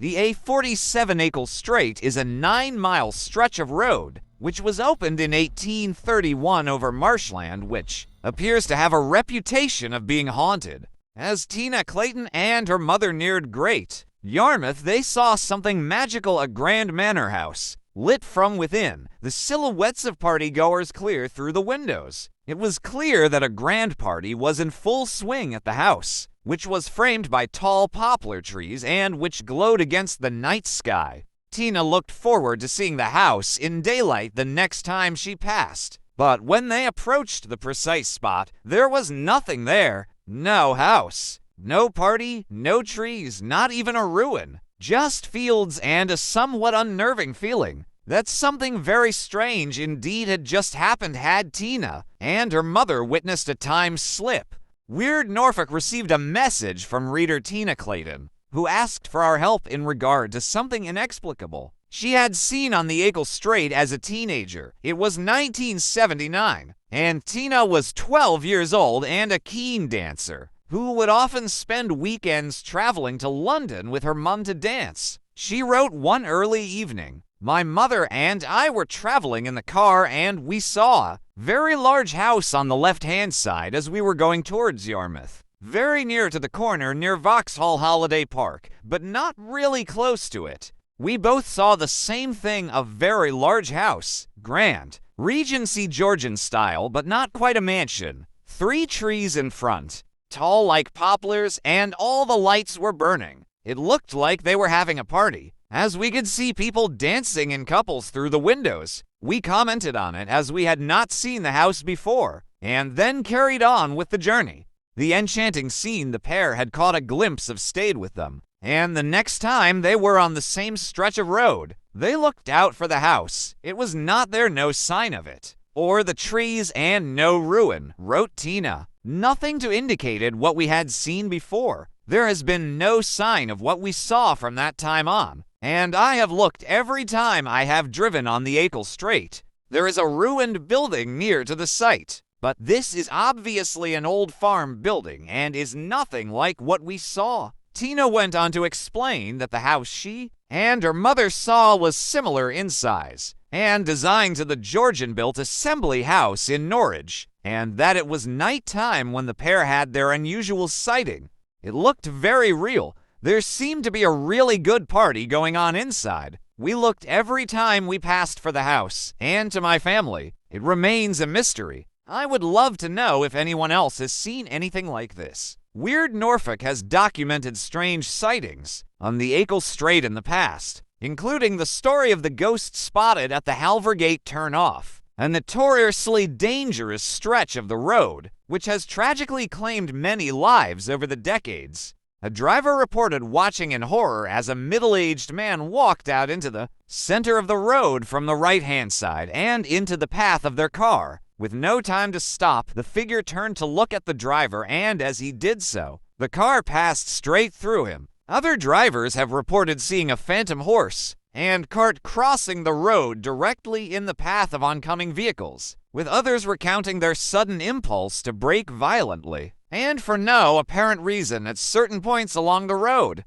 The A47 Straight is a 9-mile stretch of road which was opened in 1831 over marshland, which appears to have a reputation of being haunted. As Tina Clayton and her mother neared Great Yarmouth, they saw something magical, a grand manor house, lit from within, the silhouettes of partygoers clear through the windows. It was clear that a grand party was in full swing at the house, which was framed by tall poplar trees and which glowed against the night sky. Tina looked forward to seeing the house in daylight the next time she passed. But when they approached the precise spot, there was nothing there. No house, no party, no trees, not even a ruin. Just fields and a somewhat unnerving feeling that something very strange indeed had just happened had Tina and her mother witnessed a time slip. Weird Norfolk received a message from reader Tina Clayton, who asked for our help in regard to something inexplicable she had seen on the Eagle Strait as a teenager. It was 1979, and Tina was 12 years old and a keen dancer, who would often spend weekends traveling to London with her mum to dance. She wrote, one early evening, my mother and I were traveling in the car and we saw a very large house on the left-hand side as we were going towards Yarmouth. Very near to the corner near Vauxhall Holiday Park, but not really close to it. We both saw the same thing, a very large house, grand, Regency Georgian style, but not quite a mansion. 3 trees in front, tall like poplars, and all the lights were burning. It looked like they were having a party, as we could see people dancing in couples through the windows. We commented on it as we had not seen the house before, and then carried on with the journey. The enchanting scene the pair had caught a glimpse of stayed with them, and the next time they were on the same stretch of road, they looked out for the house. It was not there, no sign of it, or the trees, and no ruin, wrote Tina. Nothing to indicate what we had seen before. There has been no sign of what we saw from that time on, and I have looked every time I have driven on the Eagle Strait. There is a ruined building near to the site, but this is obviously an old farm building and is nothing like what we saw. Tina went on to explain that the house she and her mother saw was similar in size and designed to the Georgian-built Assembly House in Norwich, and that it was night time when the pair had their unusual sighting. It looked very real. There seemed to be a really good party going on inside. We looked every time we passed for the house, and to my family, it remains a mystery. I would love to know if anyone else has seen anything like this. Weird Norfolk has documented strange sightings on the Eagle Strait in the past, including the story of the ghost spotted at the Halvergate turn-off, a notoriously dangerous stretch of the road, which has tragically claimed many lives over the decades. A driver reported watching in horror as a middle-aged man walked out into the center of the road from the right-hand side and into the path of their car. With no time to stop, the figure turned to look at the driver, and as he did so, the car passed straight through him. Other drivers have reported seeing a phantom horse and cart crossing the road directly in the path of oncoming vehicles, with others recounting their sudden impulse to brake violently, and for no apparent reason at certain points along the road.